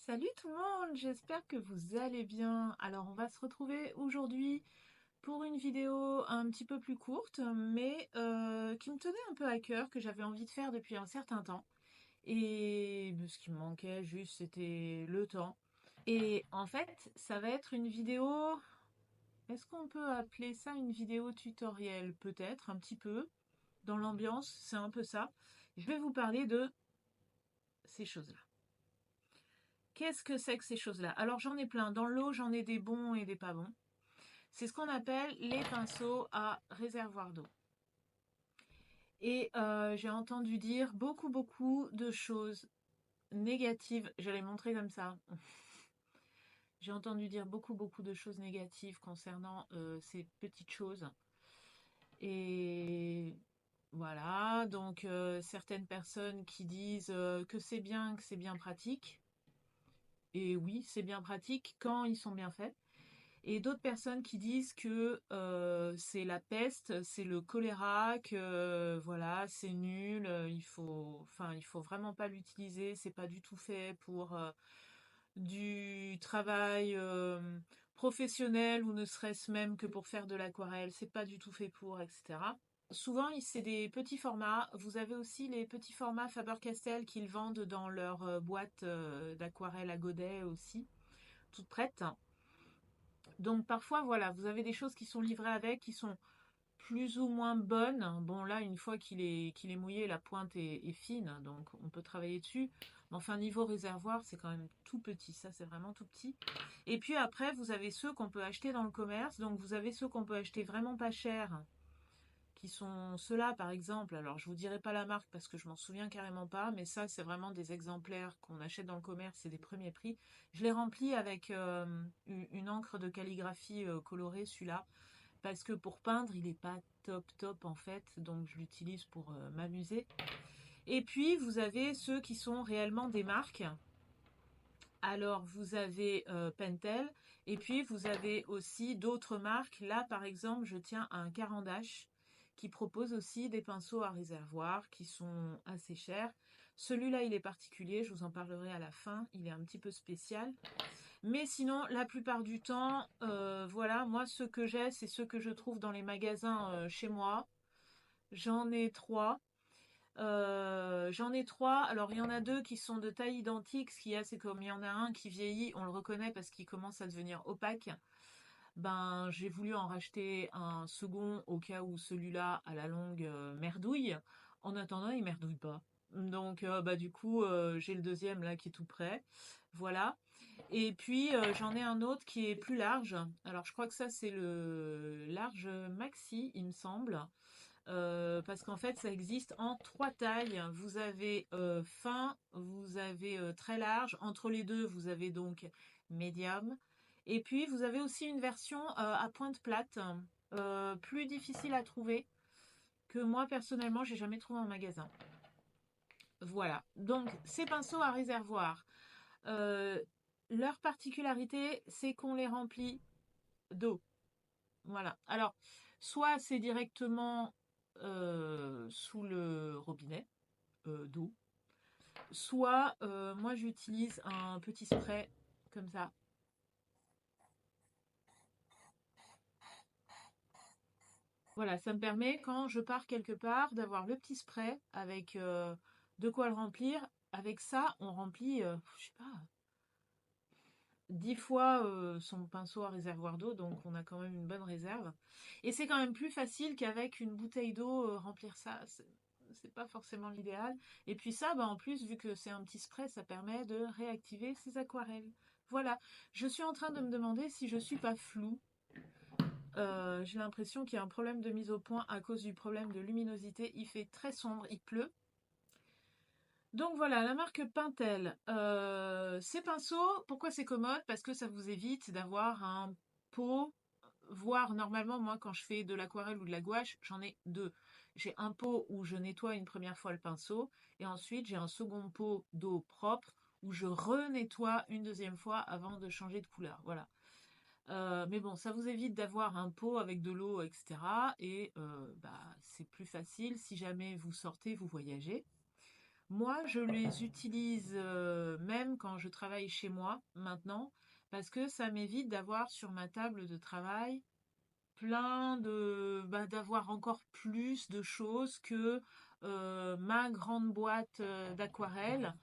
Salut tout le monde, j'espère que vous allez bien. Alors on va se retrouver aujourd'hui pour une vidéo un petit peu plus courte, mais qui me tenait un peu à cœur, que j'avais envie de faire depuis un certain temps. Et ce qui me manquait juste, c'était le temps. Et en fait, ça va être une vidéo, est-ce qu'on peut appeler ça une vidéo tutoriel? Peut-être, un petit peu. Dans l'ambiance, c'est un peu ça. Je vais vous parler de ces choses-là. Qu'est-ce que c'est que ces choses-là? Alors j'en ai plein. Dans l'eau, j'en ai des bons et des pas bons. C'est ce qu'on appelle les pinceaux à réservoir d'eau. Et j'ai entendu dire beaucoup de choses négatives. Je vais les montrer comme ça. J'ai entendu dire beaucoup de choses négatives concernant ces petites choses. Et voilà, donc certaines personnes qui disent que c'est bien pratique. Et oui, c'est bien pratique quand ils sont bien faits. Et d'autres personnes qui disent que c'est la peste, c'est le choléra, que voilà, c'est nul, il faut vraiment pas l'utiliser, c'est pas du tout fait pour du travail professionnel ou ne serait-ce même que pour faire de l'aquarelle, c'est pas du tout fait pour, etc. Souvent, c'est des petits formats. Vous avez aussi les petits formats Faber-Castell qu'ils vendent dans leur boîte d'aquarelle à godet aussi, toutes prêtes. Donc parfois, voilà, vous avez des choses qui sont livrées avec, qui sont plus ou moins bonnes. Bon, là, une fois qu'il est mouillé, la pointe est fine, donc on peut travailler dessus. Mais enfin, niveau réservoir, c'est quand même tout petit. Ça, c'est vraiment tout petit. Et puis après, vous avez ceux qu'on peut acheter dans le commerce. Donc vous avez ceux qu'on peut acheter vraiment pas cher, qui sont ceux-là, par exemple. Alors, je vous dirai pas la marque parce que je m'en souviens carrément pas, mais ça, c'est vraiment des exemplaires qu'on achète dans le commerce, c'est des premiers prix. Je les remplis avec une encre de calligraphie colorée, celui-là, parce que pour peindre, il n'est pas top en fait, donc je l'utilise pour m'amuser. Et puis, vous avez ceux qui sont réellement des marques. Alors, vous avez Pentel, et puis vous avez aussi d'autres marques. Là, par exemple, je tiens à un Caran d'Ache qui propose aussi des pinceaux à réservoir qui sont assez chers. Celui-là, il est particulier, je vous en parlerai à la fin, il est un petit peu spécial. Mais sinon, la plupart du temps, voilà, moi, ceux que j'ai, c'est ceux que je trouve dans les magasins chez moi. J'en ai trois. J'en ai trois. Alors, il y en a deux qui sont de taille identique. Ce qu'il y a, c'est comme il y en a un qui vieillit, on le reconnaît parce qu'il commence à devenir opaque. Ben, j'ai voulu en racheter un second au cas où celui-là, à la longue, merdouille. En attendant, il merdouille pas. Donc, bah, du coup, j'ai le deuxième là qui est tout prêt. Voilà. Et puis, j'en ai un autre qui est plus large. Alors, je crois que ça, c'est le large maxi, il me semble. Parce qu'en fait, ça existe en trois tailles. Vous avez fin, vous avez très large. Entre les deux, vous avez donc médium. Et puis, vous avez aussi une version à pointe plate, plus difficile à trouver, que moi, personnellement, j'ai jamais trouvé en magasin. Voilà. Donc, ces pinceaux à réservoir, euh, leur particularité, c'est qu'on les remplit d'eau. Voilà. Alors, soit c'est directement sous le robinet d'eau, soit moi j'utilise un petit spray comme ça. Voilà, ça me permet quand je pars quelque part d'avoir le petit spray avec de quoi le remplir. Avec ça, on remplit, je sais pas, 10 fois son pinceau à réservoir d'eau, donc on a quand même une bonne réserve. Et c'est quand même plus facile qu'avec une bouteille d'eau remplir ça. C'est pas forcément l'idéal. Et puis ça, bah, en plus, vu que c'est un petit spray, ça permet de réactiver ses aquarelles. Voilà. Je suis en train de me demander si je suis pas floue. J'ai l'impression qu'il y a un problème de mise au point à cause du problème de luminosité. Il fait très sombre, il pleut. Donc voilà, la marque Pentel. Ces pinceaux, pourquoi c'est commode? Parce que ça vous évite d'avoir un pot, voire normalement, moi quand je fais de l'aquarelle ou de la gouache, j'en ai deux. J'ai un pot où je nettoie une première fois le pinceau, et ensuite j'ai un second pot d'eau propre où je renettoie une deuxième fois avant de changer de couleur. Voilà. Mais bon, ça vous évite d'avoir un pot avec de l'eau, etc. Et bah, c'est plus facile si jamais vous sortez, vous voyagez. Moi, je les utilise même quand je travaille chez moi maintenant, parce que ça m'évite d'avoir sur ma table de travail d'avoir encore plus de choses que ma grande boîte d'aquarelle,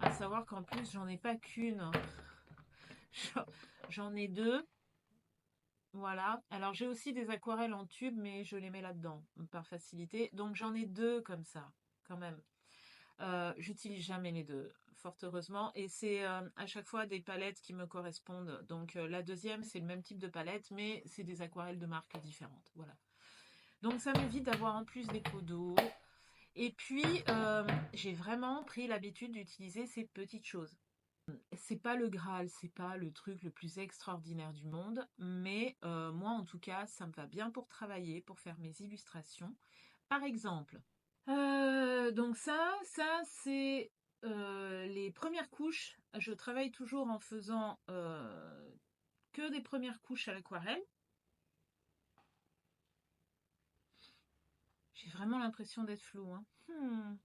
à savoir qu'en plus, j'en ai pas qu'une, j'en j'en ai deux. Voilà. Alors j'ai aussi des aquarelles en tube, mais je les mets là-dedans par facilité. Donc j'en ai deux comme ça, quand même. J'utilise jamais les deux, fort heureusement. Et c'est à chaque fois des palettes qui me correspondent. Donc la deuxième, c'est le même type de palette, mais c'est des aquarelles de marques différentes. Voilà. Donc ça m'évite d'avoir en plus des pots d'eau. Et puis j'ai vraiment pris l'habitude d'utiliser ces petites choses. C'est pas le Graal, c'est pas le truc le plus extraordinaire du monde, mais moi en tout cas, ça me va bien pour travailler, pour faire mes illustrations. Par exemple, donc ça c'est les premières couches. Je travaille toujours en faisant que des premières couches à l'aquarelle. J'ai vraiment l'impression d'être floue, hein.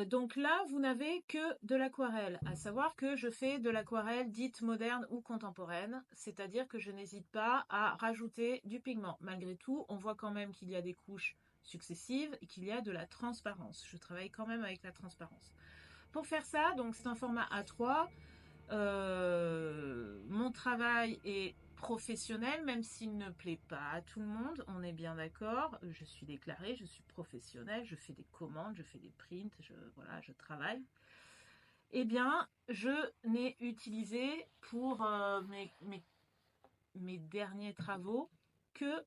Donc là, vous n'avez que de l'aquarelle, à savoir que je fais de l'aquarelle dite moderne ou contemporaine, c'est-à-dire que je n'hésite pas à rajouter du pigment. Malgré tout, on voit quand même qu'il y a des couches successives et qu'il y a de la transparence. Je travaille quand même avec la transparence. Pour faire ça, donc c'est un format A3. Mon travail est professionnel, même s'il ne plaît pas à tout le monde, on est bien d'accord. Je suis déclarée, je suis professionnelle, je fais des commandes, je fais des prints, voilà, je travaille. Eh bien, je n'ai utilisé pour mes derniers travaux que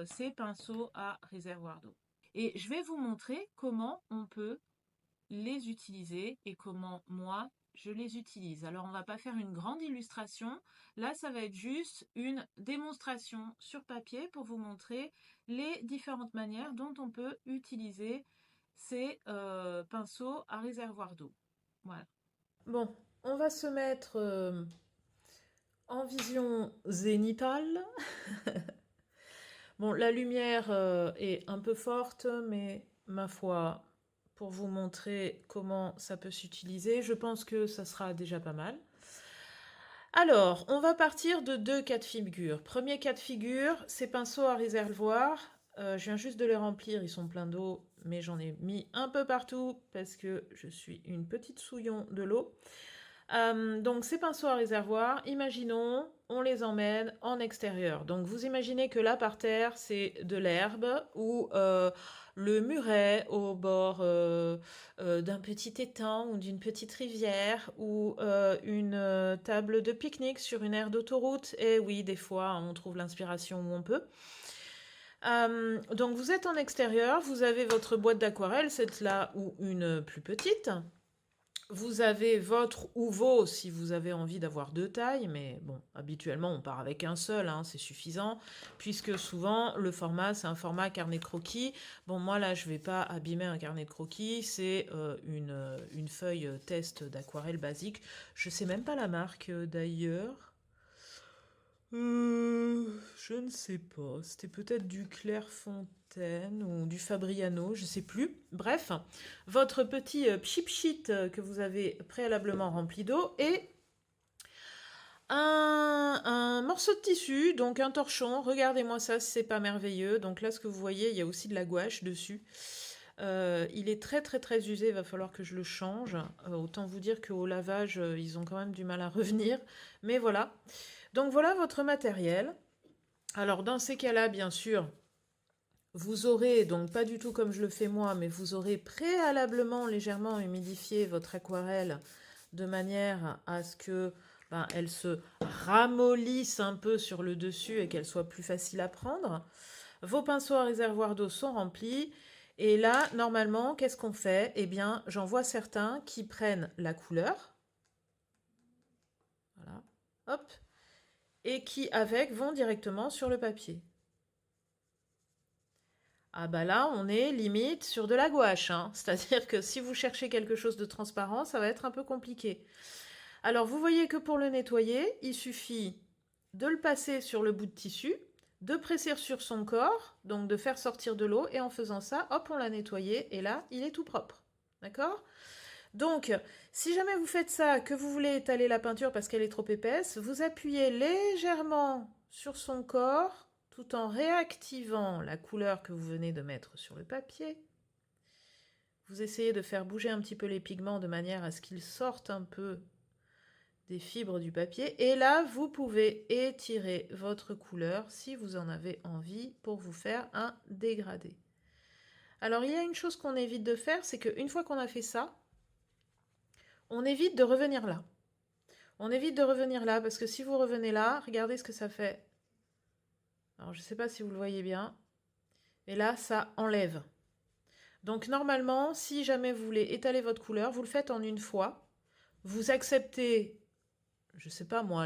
ces pinceaux à réservoir d'eau. Et je vais vous montrer comment on peut les utiliser et comment moi je les utilise. Alors on va pas faire une grande illustration, là ça va être juste une démonstration sur papier pour vous montrer les différentes manières dont on peut utiliser ces pinceaux à réservoir d'eau. Voilà. Bon, on va se mettre en vision zénitale. Bon, la lumière est un peu forte, mais ma foi, pour vous montrer comment ça peut s'utiliser, je pense que ça sera déjà pas mal. Alors, on va partir de deux cas de figure. Premier cas de figure, ces pinceaux à réservoir. Je viens juste de les remplir, ils sont pleins d'eau, mais j'en ai mis un peu partout parce que je suis une petite souillon de l'eau. Donc ces pinceaux à réservoir, imaginons, on les emmène en extérieur. Donc vous imaginez que là par terre, c'est de l'herbe ou le muret au bord d'un petit étang ou d'une petite rivière ou une table de pique-nique sur une aire d'autoroute. Et oui, des fois, on trouve l'inspiration où on peut. Donc vous êtes en extérieur, vous avez votre boîte d'aquarelle, cette là ou une plus petite. Vous avez votre ou vos si vous avez envie d'avoir deux tailles, mais bon, habituellement on part avec un seul, hein, c'est suffisant, puisque souvent le format c'est un format carnet de croquis. Bon, moi là je vais pas abîmer un carnet de croquis, c'est une feuille test d'aquarelle basique. Je sais même pas la marque d'ailleurs. Je ne sais pas. C'était peut-être du Clairefontaine ou du Fabriano, je sais plus. Bref, votre petit chip sheet que vous avez préalablement rempli d'eau et un morceau de tissu, donc un torchon. Regardez-moi ça, c'est pas merveilleux. Donc là, ce que vous voyez, il y a aussi de la gouache dessus. Il est très très très usé, il va falloir que je le change. Autant vous dire qu'au lavage, ils ont quand même du mal à revenir. Mais voilà. Donc voilà votre matériel. Alors dans ces cas-là, bien sûr, vous aurez, donc pas du tout comme je le fais moi, mais vous aurez préalablement légèrement humidifié votre aquarelle de manière à ce que elle se ramollisse un peu sur le dessus et qu'elle soit plus facile à prendre. Vos pinceaux à réservoir d'eau sont remplis. Et là, normalement, qu'est-ce qu'on fait? Eh bien, j'en vois certains qui prennent la couleur. Voilà. Hop. Et qui, avec, vont directement sur le papier. Ah bah là, on est limite sur de la gouache, hein. C'est-à-dire que si vous cherchez quelque chose de transparent, ça va être un peu compliqué. Alors, vous voyez que pour le nettoyer, il suffit de le passer sur le bout de tissu, de presser sur son corps, donc de faire sortir de l'eau, et en faisant ça, hop, on l'a nettoyé, et là, il est tout propre. D'accord? Donc, si jamais vous faites ça, que vous voulez étaler la peinture parce qu'elle est trop épaisse, vous appuyez légèrement sur son corps tout en réactivant la couleur que vous venez de mettre sur le papier. Vous essayez de faire bouger un petit peu les pigments de manière à ce qu'ils sortent un peu des fibres du papier. Et là, vous pouvez étirer votre couleur si vous en avez envie pour vous faire un dégradé. Alors, il y a une chose qu'on évite de faire, c'est qu'une fois qu'on a fait ça, on évite de revenir là. On évite de revenir là, parce que si vous revenez là, regardez ce que ça fait. Alors, je ne sais pas si vous le voyez bien. Et là, ça enlève. Donc, normalement, si jamais vous voulez étaler votre couleur, vous le faites en une fois. Vous acceptez, je ne sais pas moi,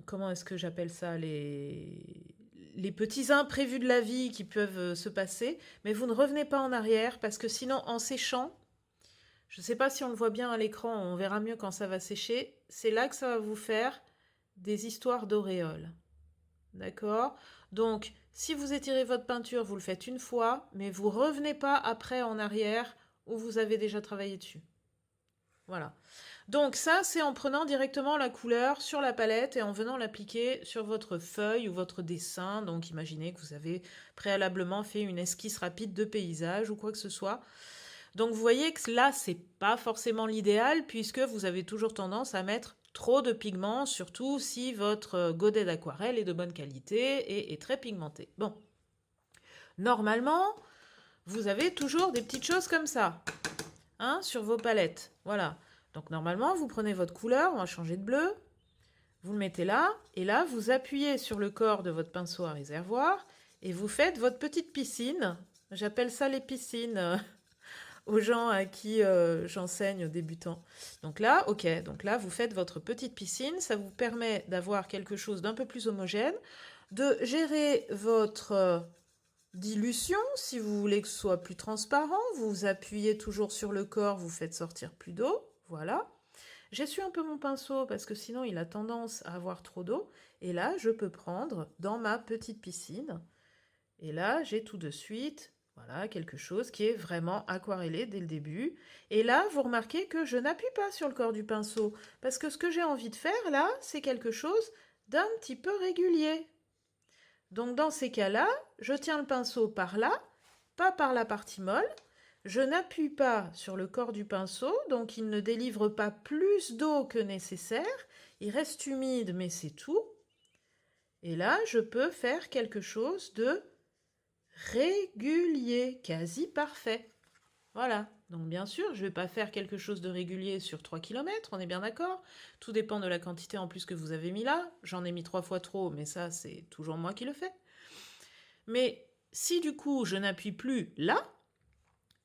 comment est-ce que j'appelle ça, les petits imprévus de la vie qui peuvent se passer, mais vous ne revenez pas en arrière, parce que sinon, en séchant, je ne sais pas si on le voit bien à l'écran, on verra mieux quand ça va sécher, c'est là que ça va vous faire des histoires d'auréoles. D'accord? Donc, si vous étirez votre peinture, vous le faites une fois, mais vous ne revenez pas après en arrière où vous avez déjà travaillé dessus. Voilà. Donc ça, c'est en prenant directement la couleur sur la palette et en venant l'appliquer sur votre feuille ou votre dessin. Donc imaginez que vous avez préalablement fait une esquisse rapide de paysage ou quoi que ce soit. Donc vous voyez que là, c'est pas forcément l'idéal puisque vous avez toujours tendance à mettre trop de pigments, surtout si votre godet d'aquarelle est de bonne qualité et est très pigmenté. Bon, normalement, vous avez toujours des petites choses comme ça, hein, sur vos palettes. Voilà. Donc normalement, vous prenez votre couleur, on va changer de bleu, vous le mettez là, et là, vous appuyez sur le corps de votre pinceau à réservoir et vous faites votre petite piscine. J'appelle ça les piscines aux gens à qui j'enseigne aux débutants. Donc là, ok, donc là, vous faites votre petite piscine, ça vous permet d'avoir quelque chose d'un peu plus homogène, de gérer votre dilution, si vous voulez que ce soit plus transparent, vous appuyez toujours sur le corps, vous faites sortir plus d'eau, voilà. J'essuie un peu mon pinceau parce que sinon il a tendance à avoir trop d'eau, et là, je peux prendre dans ma petite piscine, et là, j'ai tout de suite, voilà, quelque chose qui est vraiment aquarellé dès le début. Et là, vous remarquez que je n'appuie pas sur le corps du pinceau, parce que ce que j'ai envie de faire, là, c'est quelque chose d'un petit peu régulier. Donc, dans ces cas-là, je tiens le pinceau par là, pas par la partie molle. Je n'appuie pas sur le corps du pinceau, donc il ne délivre pas plus d'eau que nécessaire. Il reste humide, mais c'est tout. Et là, je peux faire quelque chose de régulier, quasi parfait. Voilà. Donc bien sûr, je ne vais pas faire quelque chose de régulier sur 3 km, on est bien d'accord. Tout dépend de la quantité en plus que vous avez mis là. J'en ai mis 3 fois trop, mais ça, c'est toujours moi qui le fais. Mais si du coup, je n'appuie plus là,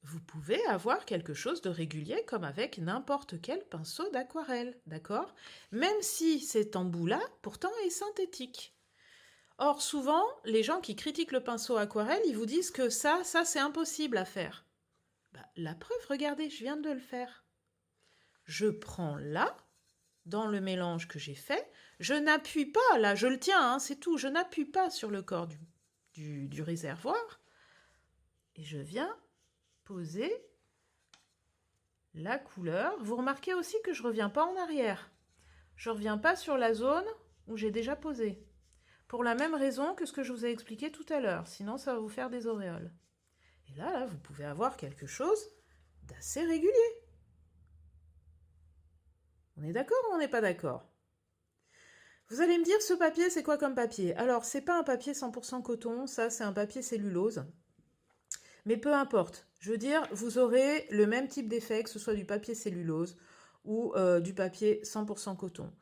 vous pouvez avoir quelque chose de régulier comme avec n'importe quel pinceau d'aquarelle, d'accord? Même si cet embout-là, pourtant, est synthétique. Or, souvent, les gens qui critiquent le pinceau aquarelle, ils vous disent que ça c'est impossible à faire. Bah, la preuve, regardez, je viens de le faire. Je prends là, dans le mélange que j'ai fait, je n'appuie pas, là, je le tiens, hein, c'est tout, je n'appuie pas sur le corps du réservoir, et je viens poser la couleur. Vous remarquez aussi que je ne reviens pas en arrière. Je ne reviens pas sur la zone où j'ai déjà posé. Pour la même raison que ce que je vous ai expliqué tout à l'heure, sinon ça va vous faire des auréoles. Et là, vous pouvez avoir quelque chose d'assez régulier. On est d'accord ou on n'est pas d'accord? Vous allez me dire, ce papier, c'est quoi comme papier? Alors, c'est pas un papier 100% coton, ça c'est un papier cellulose. Mais peu importe, je veux dire, vous aurez le même type d'effet, que ce soit du papier cellulose ou du papier 100% coton.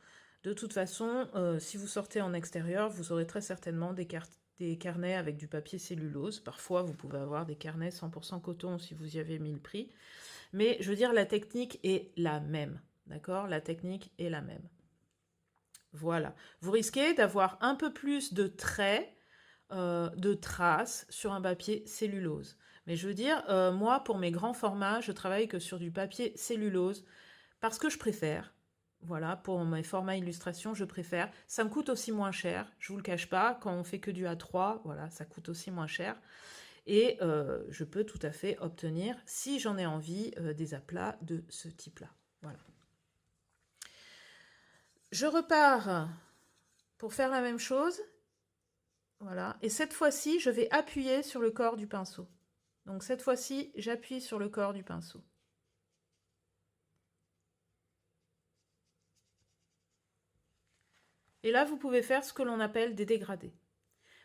De toute façon, si vous sortez en extérieur, vous aurez très certainement des carnets avec du papier cellulose. Parfois, vous pouvez avoir des carnets 100% coton si vous y avez mis le prix. Mais je veux dire, la technique est la même. D'accord? La technique est la même. Voilà. Vous risquez d'avoir un peu plus de traits, de traces sur un papier cellulose. Mais je veux dire, moi, pour mes grands formats, je travaille que sur du papier cellulose parce que je préfère. Voilà, pour mes formats illustration, je préfère. Ça me coûte aussi moins cher, je vous le cache pas. Quand on fait que du A3, voilà, ça coûte aussi moins cher. Et je peux tout à fait obtenir, si j'en ai envie, des aplats de ce type-là. Voilà. Je repars pour faire la même chose. Voilà. Et cette fois-ci, je vais appuyer sur le corps du pinceau. Donc cette fois-ci, j'appuie sur le corps du pinceau. Et là, vous pouvez faire ce que l'on appelle des dégradés.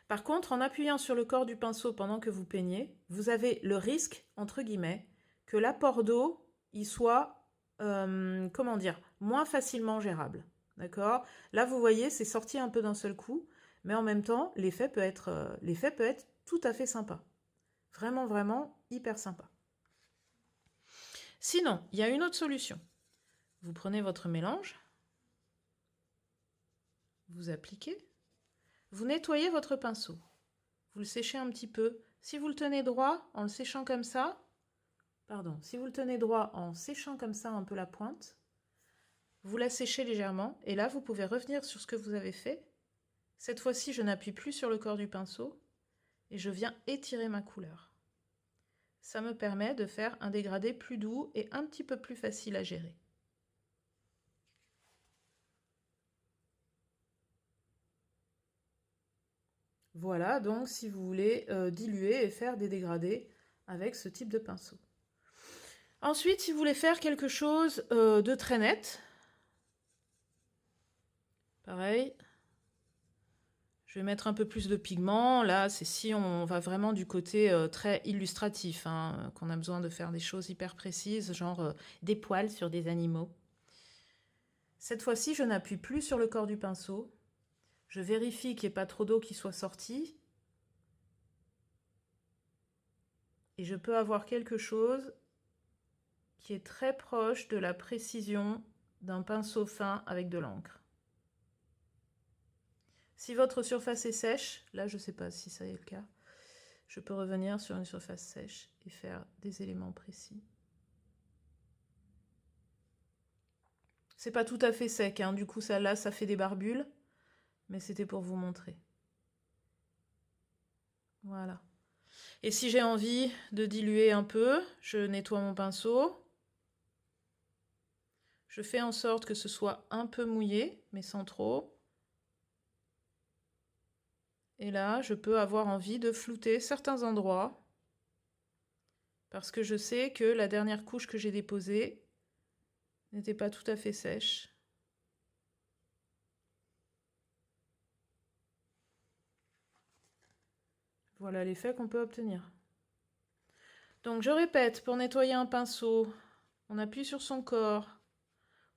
Par contre, en appuyant sur le corps du pinceau pendant que vous peignez, vous avez le risque, entre guillemets, que l'apport d'eau y soit, comment dire, moins facilement gérable. D'accord? Là, vous voyez, c'est sorti un peu d'un seul coup, mais en même temps, l'effet peut être tout à fait sympa. Vraiment, vraiment hyper sympa. Sinon, il y a une autre solution. Vous prenez votre mélange, vous appliquez, vous nettoyez votre pinceau. Vous le séchez un petit peu. Si vous le tenez droit, en le séchant comme ça, si vous le tenez droit en séchant comme ça un peu la pointe, vous la séchez légèrement, et là, vous pouvez revenir sur ce que vous avez fait. Cette fois-ci, je n'appuie plus sur le corps du pinceau, et je viens étirer ma couleur. Ça me permet de faire un dégradé plus doux et un petit peu plus facile à gérer. Voilà, donc si vous voulez diluer et faire des dégradés avec ce type de pinceau. Ensuite, si vous voulez faire quelque chose de très net, pareil, je vais mettre un peu plus de pigment. Là, c'est si on va vraiment du côté très illustratif, hein, qu'on a besoin de faire des choses hyper précises, genre des poils sur des animaux. Cette fois-ci, je n'appuie plus sur le corps du pinceau. Je vérifie qu'il n'y ait pas trop d'eau qui soit sortie. Et je peux avoir quelque chose qui est très proche de la précision d'un pinceau fin avec de l'encre. Si votre surface est sèche, là je ne sais pas si ça est le cas, je peux revenir sur une surface sèche et faire des éléments précis. C'est pas tout à fait sec, hein, du coup là ça fait des barbules, mais c'était pour vous montrer. Voilà. Et si j'ai envie de diluer un peu, je nettoie mon pinceau. Je fais en sorte que ce soit un peu mouillé, mais sans trop. Et là, je peux avoir envie de flouter certains endroits parce que je sais que la dernière couche que j'ai déposée n'était pas tout à fait sèche. Voilà l'effet qu'on peut obtenir. Donc je répète, pour nettoyer un pinceau, on appuie sur son corps,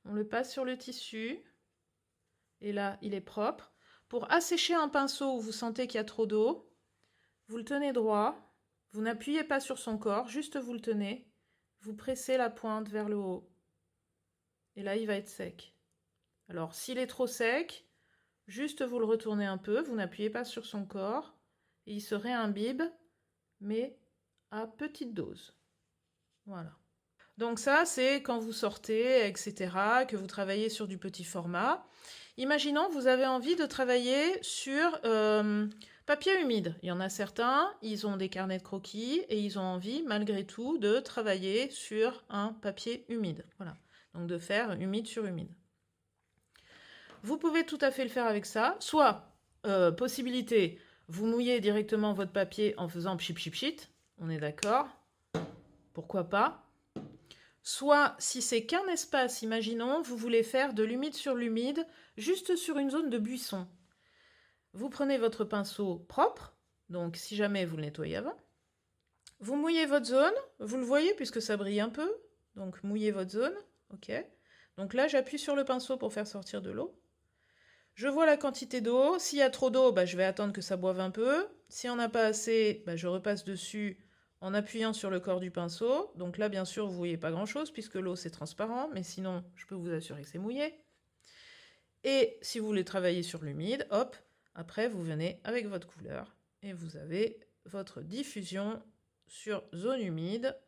on le passe sur le tissu, et là il est propre. Pour assécher un pinceau où vous sentez qu'il y a trop d'eau, vous le tenez droit, vous n'appuyez pas sur son corps, juste vous le tenez, vous pressez la pointe vers le haut. Et là, il va être sec. Alors, s'il est trop sec, juste vous le retournez un peu, vous n'appuyez pas sur son corps, et il se réimbibe, mais à petite dose. Voilà. Donc ça, c'est quand vous sortez, etc., que vous travaillez sur du petit format. Imaginons que vous avez envie de travailler sur papier humide. Il y en a certains, ils ont des carnets de croquis et ils ont envie, malgré tout, de travailler sur un papier humide. Voilà. Donc de faire humide sur humide. Vous pouvez tout à fait le faire avec ça. Soit, possibilité, vous mouillez directement votre papier en faisant pchit pchit pchit. On est d'accord? Pourquoi pas? Soit, si c'est qu'un espace, imaginons, vous voulez faire de l'humide sur l'humide, juste sur une zone de buisson. Vous prenez votre pinceau propre, donc si jamais vous le nettoyez avant. Vous mouillez votre zone, vous le voyez puisque ça brille un peu, donc mouillez votre zone, ok. Donc là, j'appuie sur le pinceau pour faire sortir de l'eau. Je vois la quantité d'eau. S'il y a trop d'eau, je vais attendre que ça boive un peu. Si on n'a pas assez, je repasse dessus en appuyant sur le corps du pinceau. Donc là, bien sûr, vous ne voyez pas grand-chose puisque l'eau, c'est transparent. Mais sinon, je peux vous assurer que c'est mouillé. Et si vous voulez travailler sur l'humide, hop, après, vous venez avec votre couleur et vous avez votre diffusion sur zone humide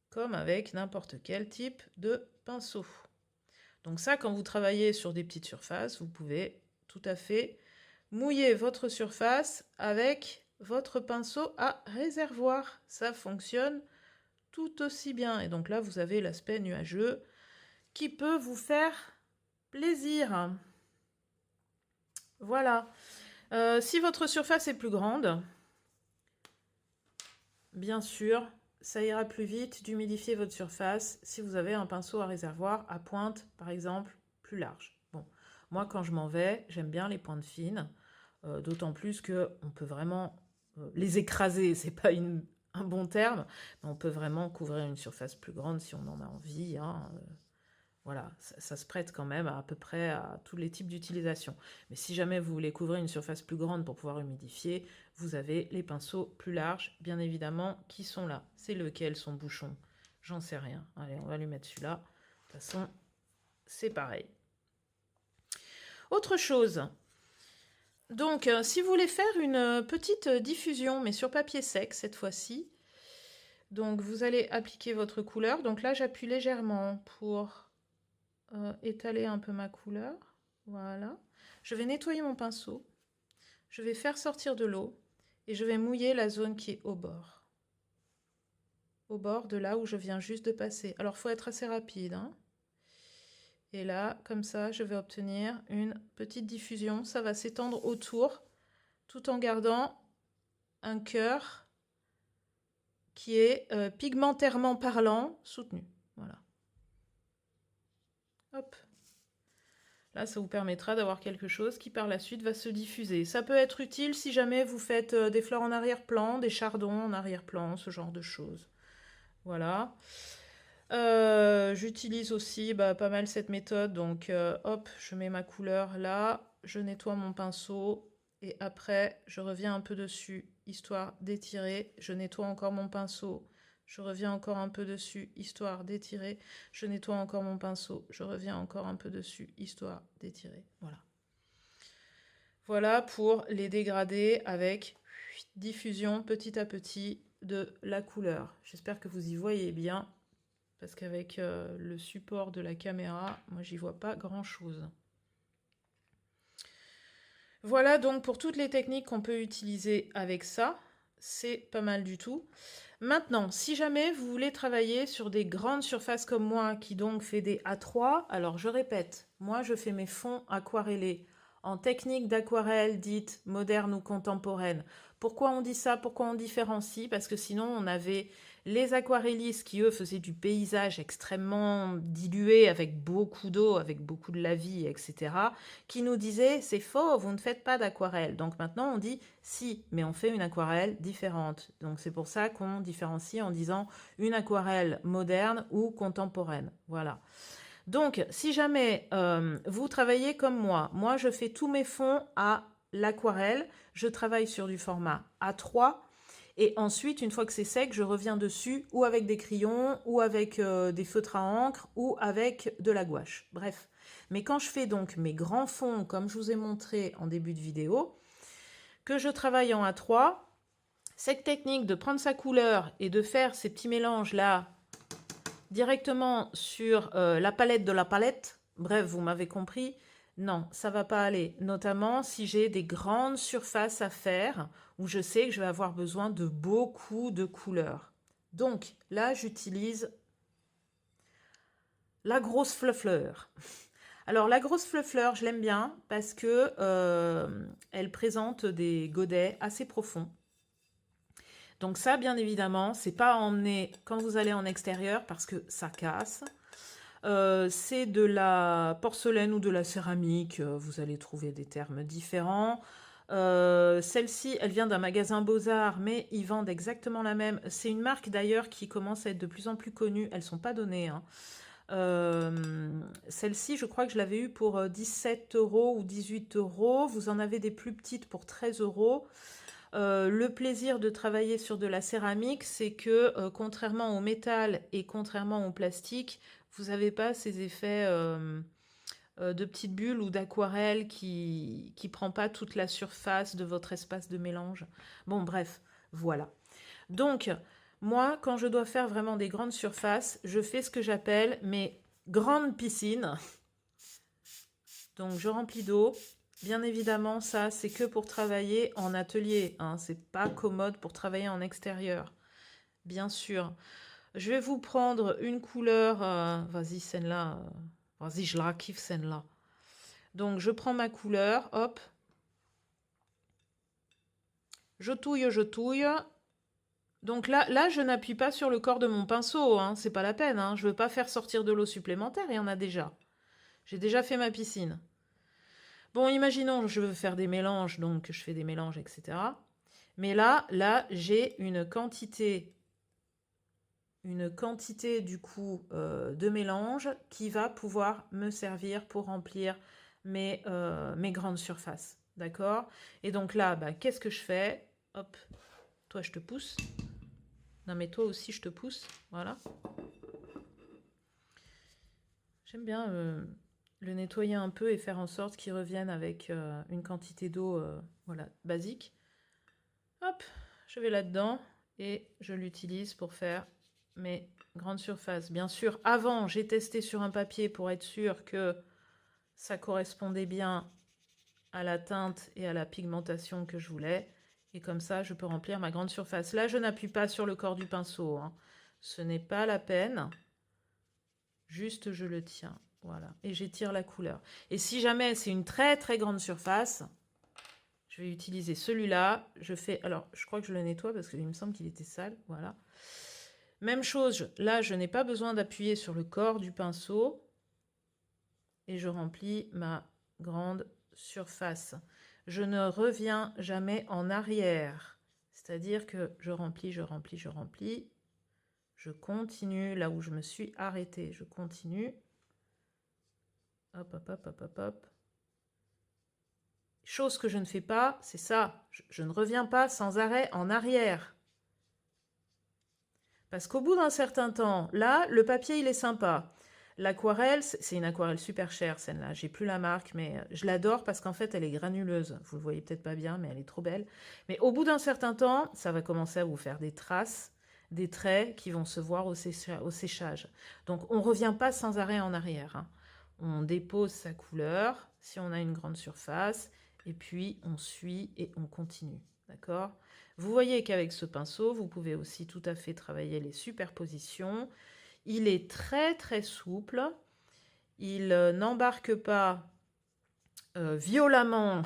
comme avec n'importe quel type de pinceau. Donc ça, quand vous travaillez sur des petites surfaces, vous pouvez tout à fait mouiller votre surface avec votre pinceau à réservoir. Ça fonctionne tout aussi bien. Et donc là, vous avez l'aspect nuageux qui peut vous faire plaisir. Voilà. Si votre surface est plus grande, bien sûr, ça ira plus vite d'humidifier votre surface si vous avez un pinceau à réservoir à pointe, par exemple, plus large. Bon, moi, quand je m'en vais, j'aime bien les pointes fines, d'autant plus qu'on peut vraiment les écraser, c'est pas un bon terme, mais on peut vraiment couvrir une surface plus grande si on en a envie, hein. Voilà, ça se prête quand même à peu près à tous les types d'utilisation. Mais si jamais vous voulez couvrir une surface plus grande pour pouvoir humidifier, vous avez les pinceaux plus larges, bien évidemment, qui sont là. C'est lequel son bouchon? J'en sais rien. Allez, on va lui mettre celui-là. De toute façon, c'est pareil. Autre chose. Donc, si vous voulez faire une petite diffusion, mais sur papier sec cette fois-ci, donc vous allez appliquer votre couleur. Donc là, j'appuie légèrement pour étaler un peu ma couleur. Voilà. Je vais nettoyer mon pinceau. Je vais faire sortir de l'eau et je vais mouiller la zone qui est au bord. Au bord de là où je viens juste de passer. Alors, il faut être assez rapide, hein. Et là, comme ça, je vais obtenir une petite diffusion. Ça va s'étendre autour, tout en gardant un cœur qui est pigmentairement parlant, soutenu. Voilà. Hop. Là, ça vous permettra d'avoir quelque chose qui par la suite va se diffuser. Ça peut être utile si jamais vous faites des fleurs en arrière-plan, des chardons en arrière-plan, ce genre de choses. Voilà. J'utilise aussi pas mal cette méthode. Donc, hop, je mets ma couleur là, je nettoie mon pinceau et après, je reviens un peu dessus, histoire d'étirer. Je nettoie encore mon pinceau. Je reviens encore un peu dessus, histoire d'étirer. Je nettoie encore mon pinceau. Je reviens encore un peu dessus, histoire d'étirer. Voilà. Voilà pour les dégradés avec diffusion petit à petit de la couleur. J'espère que vous y voyez bien, parce qu'avec le support de la caméra, moi, j'y vois pas grand-chose. Voilà donc pour toutes les techniques qu'on peut utiliser avec ça. C'est pas mal du tout. Maintenant, si jamais vous voulez travailler sur des grandes surfaces comme moi, qui donc fait des A3, alors je répète, moi je fais mes fonds aquarellés en technique d'aquarelle dite moderne ou contemporaine. Pourquoi on dit ça? Pourquoi on différencie? Parce que sinon on avait les aquarellistes qui eux faisaient du paysage extrêmement dilué avec beaucoup d'eau, avec beaucoup de lavis, etc. qui nous disaient c'est faux, vous ne faites pas d'aquarelle. Donc maintenant on dit si, mais on fait une aquarelle différente. Donc c'est pour ça qu'on différencie en disant une aquarelle moderne ou contemporaine. Voilà. Donc si jamais vous travaillez comme moi je fais tous mes fonds à l'aquarelle, je travaille sur du format A3 et ensuite une fois que c'est sec, je reviens dessus ou avec des crayons ou avec des feutres à encre ou avec de la gouache. Bref. Mais quand je fais donc mes grands fonds comme je vous ai montré en début de vidéo, que je travaille en A3, cette technique de prendre sa couleur et de faire ces petits mélanges là directement sur la palette de la palette, bref, vous m'avez compris, non, ça va pas aller. Notamment si j'ai des grandes surfaces à faire où je sais que je vais avoir besoin de beaucoup de couleurs. Donc là, j'utilise la grosse fluffleur. Alors la grosse fluffleur, je l'aime bien parce que elle présente des godets assez profonds. Donc ça, bien évidemment, c'est pas à emmener quand vous allez en extérieur parce que ça casse. C'est de la porcelaine ou de la céramique, vous allez trouver des termes différents. Celle-ci, elle vient d'un magasin Beaux-Arts, mais ils vendent exactement la même. C'est une marque d'ailleurs qui commence à être de plus en plus connue. Elles ne sont pas données, hein. Celle-ci, je crois que je l'avais eue pour 17 € ou 18 €. Vous en avez des plus petites pour 13 €. Le plaisir de travailler sur de la céramique, c'est que contrairement au métal et contrairement au plastique, vous n'avez pas ces effets de petites bulles ou d'aquarelle qui ne prend pas toute la surface de votre espace de mélange. Bon, bref, voilà. Donc, moi, quand je dois faire vraiment des grandes surfaces, je fais ce que j'appelle mes grandes piscines. Donc, je remplis d'eau Bien évidemment, ça, c'est que pour travailler en atelier, hein. C'est pas commode pour travailler en extérieur, bien sûr. Je vais vous prendre une couleur, vas-y, celle-là, vas-y, je la kiffe, celle-là. Donc, je prends ma couleur, hop. Je touille, je touille. Donc là, je n'appuie pas sur le corps de mon pinceau, hein, c'est pas la peine, hein. Je veux pas faire sortir de l'eau supplémentaire, il y en a déjà. J'ai déjà fait ma piscine. Bon, imaginons, je veux faire des mélanges, donc je fais des mélanges, etc. Mais là, j'ai une quantité du coup de mélange qui va pouvoir me servir pour remplir mes grandes surfaces. D'accord? Et donc là, bah, qu'est-ce que je fais? Hop, toi je te pousse. Non mais toi aussi je te pousse. Voilà. J'aime bien le nettoyer un peu et faire en sorte qu'il revienne avec une quantité d'eau voilà, basique. Hop, je vais là-dedans et je l'utilise pour faire mes grandes surfaces. Bien sûr, avant, j'ai testé sur un papier pour être sûr que ça correspondait bien à la teinte et à la pigmentation que je voulais. Et comme ça, je peux remplir ma grande surface. Là, je n'appuie pas sur le corps du pinceau, hein. Ce n'est pas la peine. Juste, je le tiens. Voilà. Et j'étire la couleur. Et si jamais c'est une très très grande surface, je vais utiliser celui-là. Je fais. Alors, je crois que je le nettoie parce qu'il me semble qu'il était sale. Voilà. Même chose, là, je n'ai pas besoin d'appuyer sur le corps du pinceau. Et je remplis ma grande surface. Je ne reviens jamais en arrière. C'est-à-dire que je remplis, je remplis, je remplis. Je continue là où je me suis arrêtée. Je continue. Hop, hop, hop, hop, hop, hop. Chose que je ne fais pas, c'est ça. Je ne reviens pas sans arrêt en arrière. Parce qu'au bout d'un certain temps, là, le papier, il est sympa. L'aquarelle, c'est une aquarelle super chère, celle-là. J'ai plus la marque, mais je l'adore parce qu'en fait, elle est granuleuse. Vous le voyez peut-être pas bien, mais elle est trop belle. Mais au bout d'un certain temps, ça va commencer à vous faire des traces, des traits qui vont se voir au séchage. Donc, on ne revient pas sans arrêt en arrière, hein. On dépose sa couleur, si on a une grande surface, et puis on suit et on continue. D'accord ? Vous voyez qu'avec ce pinceau, vous pouvez aussi tout à fait travailler les superpositions. Il est très très souple. Il n'embarque pas violemment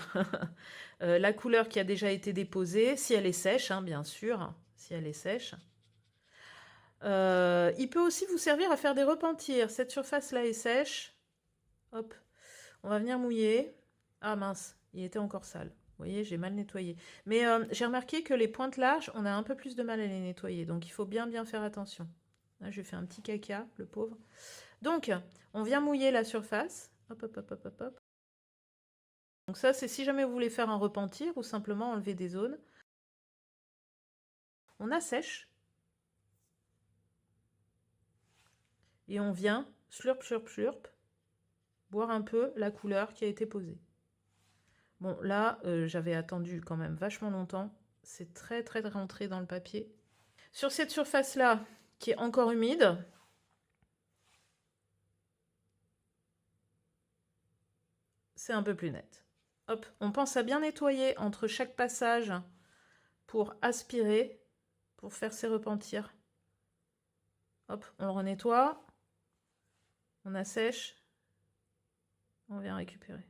la couleur qui a déjà été déposée, si elle est sèche, hein, bien sûr, si elle est sèche. Il peut aussi vous servir à faire des repentirs. Cette surface-là est sèche. Hop, on va venir mouiller. Ah mince, il était encore sale. Vous voyez, j'ai mal nettoyé. Mais j'ai remarqué que les pointes larges, on a un peu plus de mal à les nettoyer. Donc, il faut bien bien faire attention. Là, j'ai fait un petit caca, le pauvre. Donc, on vient mouiller la surface. Hop, hop, hop, hop, hop, hop. Donc ça, c'est si jamais vous voulez faire un repentir ou simplement enlever des zones. On assèche. Et on vient, slurp, slurp, slurp, boire un peu la couleur qui a été posée. Bon, là, j'avais attendu quand même vachement longtemps. C'est très, très rentré dans le papier. Sur cette surface-là, qui est encore humide, c'est un peu plus net. Hop, on pense à bien nettoyer entre chaque passage pour aspirer, pour faire ses repentirs. Hop, on le renettoie, on assèche, on vient récupérer.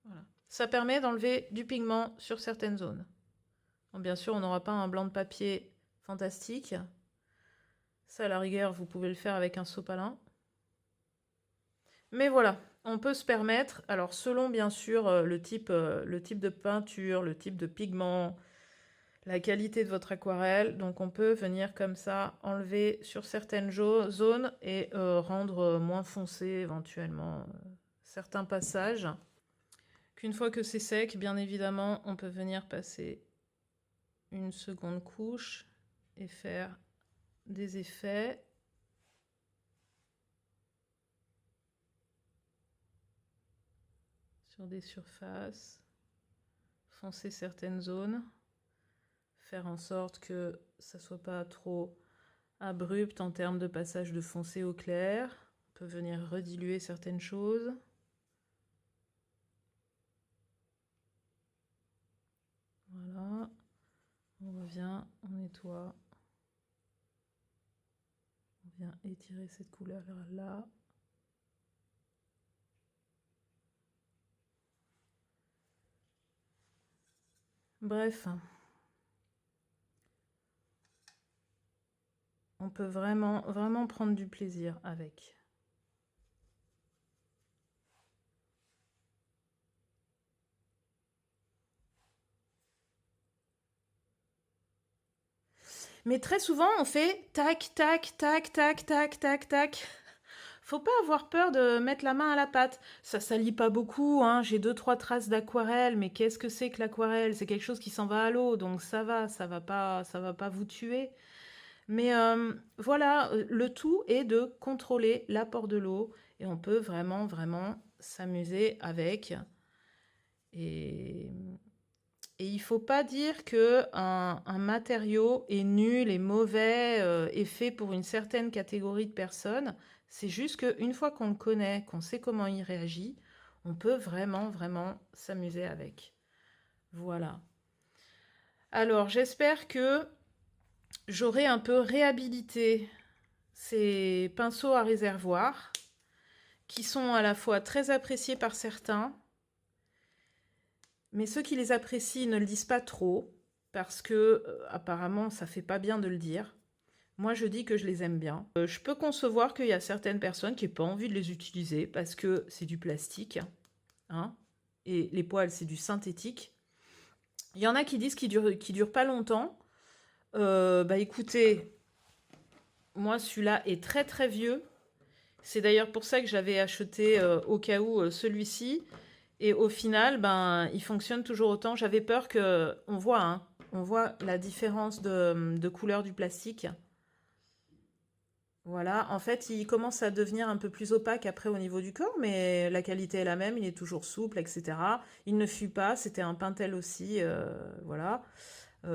Voilà. Ça permet d'enlever du pigment sur certaines zones. Bon, bien sûr, on n'aura pas un blanc de papier fantastique. Ça, à la rigueur, vous pouvez le faire avec un sopalin. Mais voilà, on peut se permettre, alors selon bien sûr le type de peinture, le type de pigment, la qualité de votre aquarelle, donc on peut venir comme ça enlever sur certaines zones et rendre moins foncé éventuellement certains passages. Qu'une fois que c'est sec, bien évidemment, on peut venir passer une seconde couche et faire des effets. Sur des surfaces, foncer certaines zones, faire en sorte que ça soit pas trop abrupt en termes de passage de foncé au clair. On peut venir rediluer certaines choses. Voilà. On revient, on nettoie. On vient étirer cette couleur-là. Bref, on peut vraiment, vraiment prendre du plaisir avec. Mais très souvent, on fait tac, tac, tac, tac, tac, tac, tac. Faut pas avoir peur de mettre la main à la pâte. Ça salit pas beaucoup, hein. J'ai deux, trois traces d'aquarelle, mais qu'est-ce que c'est que l'aquarelle? C'est quelque chose qui s'en va à l'eau, donc ça va pas vous tuer. Mais voilà, le tout est de contrôler l'apport de l'eau et on peut vraiment, vraiment s'amuser avec. Et, et il faut pas dire que un matériau est nul et mauvais, est fait pour une certaine catégorie de personnes. C'est juste qu'une fois qu'on le connaît, qu'on sait comment il réagit, on peut vraiment, vraiment s'amuser avec. Voilà. Alors, j'espère que j'aurai un peu réhabilité ces pinceaux à réservoir qui sont à la fois très appréciés par certains, mais ceux qui les apprécient ne le disent pas trop parce que apparemment ça fait pas bien de le dire. Moi je dis que je les aime bien. Je peux concevoir qu'il y a certaines personnes qui n'aient pas envie de les utiliser parce que c'est du plastique, hein, et les poils c'est du synthétique. Il y en a qui disent qu'ils durent pas longtemps. Bah écoutez, moi celui-là est très très vieux. C'est d'ailleurs pour ça que j'avais acheté au cas où celui-ci. Et au final, ben, il fonctionne toujours autant. J'avais peur que... on voit la différence de couleur du plastique. Voilà, en fait, il commence à devenir un peu plus opaque après au niveau du corps, mais la qualité est la même, il est toujours souple, etc. Il ne fuit pas, c'était un Pentel aussi, voilà.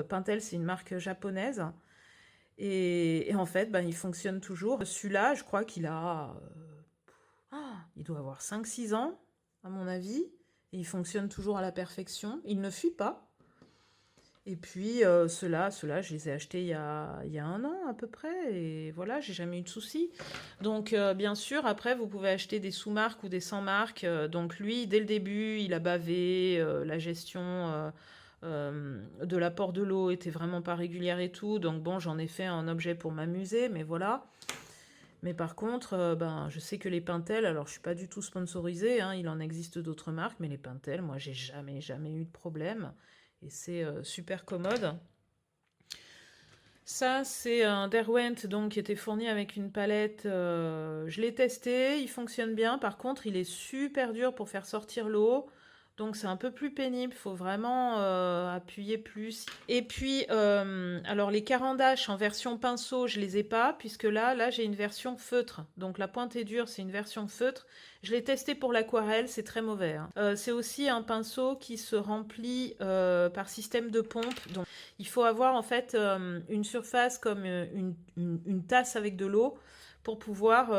Pentel, c'est une marque japonaise. Et en fait, ben, il fonctionne toujours. Celui-là, je crois qu'il a il doit avoir 5 6 ans, à mon avis. Et il fonctionne toujours à la perfection. Il ne fuit pas. Et puis, ceux-là, je les ai achetés il y a un an à peu près. Et voilà, j'ai jamais eu de soucis. Donc, bien sûr, après, vous pouvez acheter des sous-marques ou des sans-marques. Donc, lui, dès le début, il a bavé. La gestion de l'apport de l'eau était vraiment pas régulière et tout. Donc, bon, j'en ai fait un objet pour m'amuser. Mais voilà. Mais par contre, ben, je sais que les Pentel, alors je suis pas du tout sponsorisée, hein, il en existe d'autres marques, mais les Pentel, moi j'ai jamais, jamais eu de problème. Et c'est super commode. Ça, c'est un Derwent donc, qui était fourni avec une palette. Je l'ai testé, il fonctionne bien. Par contre, il est super dur pour faire sortir l'eau. Donc c'est un peu plus pénible, il faut vraiment appuyer plus. Et puis, alors les carandaches en version pinceau, je les ai pas, puisque là j'ai une version feutre. Donc la pointe est dure, c'est une version feutre. Je l'ai testé pour l'aquarelle, c'est très mauvais, hein. C'est aussi un pinceau qui se remplit par système de pompe. Donc il faut avoir en fait une surface comme une tasse avec de l'eau pour pouvoir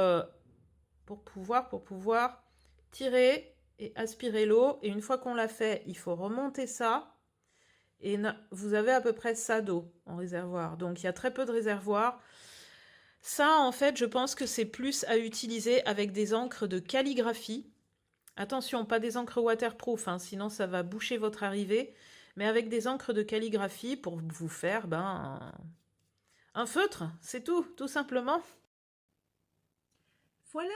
tirer et aspirer l'eau. Et une fois qu'on l'a fait, il faut remonter ça. Et vous avez à peu près ça d'eau en réservoir. Donc il y a très peu de réservoirs. Ça, en fait, je pense que c'est plus à utiliser avec des encres de calligraphie. Attention, pas des encres waterproof, hein, sinon ça va boucher votre arrivée. Mais avec des encres de calligraphie pour vous faire un feutre, c'est tout simplement. Voilà,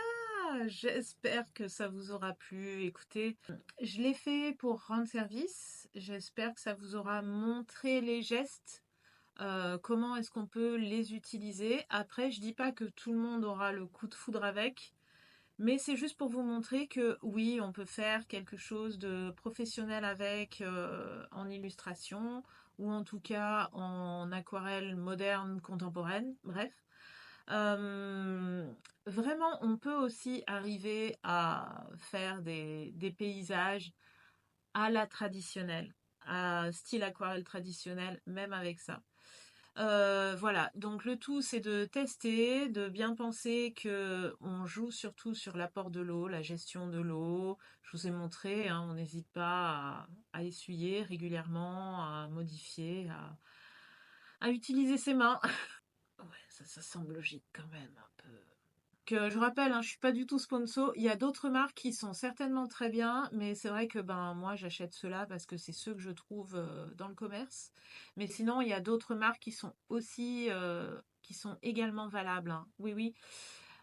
j'espère que ça vous aura plu. Écoutez, je l'ai fait pour rendre service. J'espère que ça vous aura montré les gestes, comment est-ce qu'on peut les utiliser. Après, je dis pas que tout le monde aura le coup de foudre avec, mais c'est juste pour vous montrer que oui, on peut faire quelque chose de professionnel avec en illustration ou en tout cas en aquarelle moderne, contemporaine, bref. Euh, Vraiment, on peut aussi arriver à faire des paysages à la traditionnelle, à style aquarelle traditionnel, même avec ça. Voilà, donc le tout c'est de tester, de bien penser que on joue surtout sur l'apport de l'eau, la gestion de l'eau. Je vous ai montré, hein, on n'hésite pas à essuyer régulièrement, à modifier, à utiliser ses mains. Ouais, ça semble logique quand même un peu. Que je rappelle, hein, je suis pas du tout sponsor. Il y a d'autres marques qui sont certainement très bien, mais c'est vrai que ben moi j'achète ceux-là parce que c'est ceux que je trouve dans le commerce. Mais sinon, il y a d'autres marques qui sont aussi qui sont également valables, hein. Oui, oui.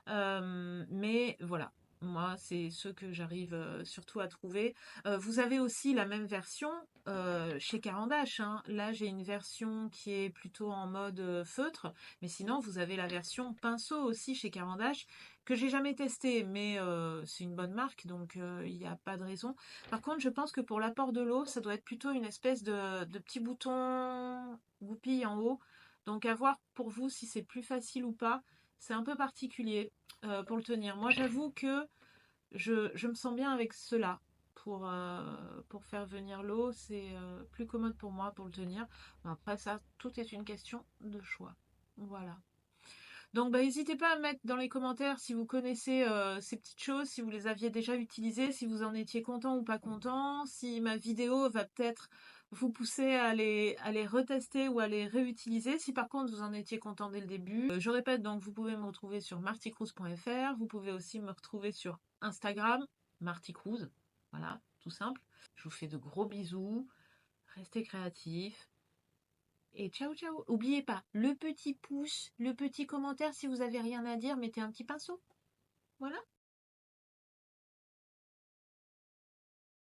Mais voilà, moi, c'est ceux que j'arrive surtout à trouver. Vous avez aussi la même version chez Carandache, hein. Là, j'ai une version qui est plutôt en mode feutre, mais sinon, vous avez la version pinceau aussi chez Carandache que j'ai jamais testée, mais c'est une bonne marque, donc il n'y a pas de raison. Par contre, je pense que pour l'apport de l'eau, ça doit être plutôt une espèce de petit bouton goupille en haut. Donc à voir pour vous si c'est plus facile ou pas. C'est un peu particulier pour le tenir. Moi, j'avoue que je me sens bien avec cela. Pour faire venir l'eau, c'est plus commode pour moi pour le tenir. Mais après ça, tout est une question de choix. Voilà. Donc, bah, n'hésitez pas à mettre dans les commentaires si vous connaissez ces petites choses, si vous les aviez déjà utilisées, si vous en étiez content ou pas content, si ma vidéo va peut-être vous pousser à les retester ou à les réutiliser. Si par contre vous en étiez content dès le début, je répète, donc vous pouvez me retrouver sur marticruz.fr, vous pouvez aussi me retrouver sur Instagram, marticruz, voilà, tout simple. Je vous fais de gros bisous, restez créatifs. Et ciao ciao. Oubliez pas, le petit pouce, le petit commentaire si vous avez rien à dire, mettez un petit pinceau. Voilà.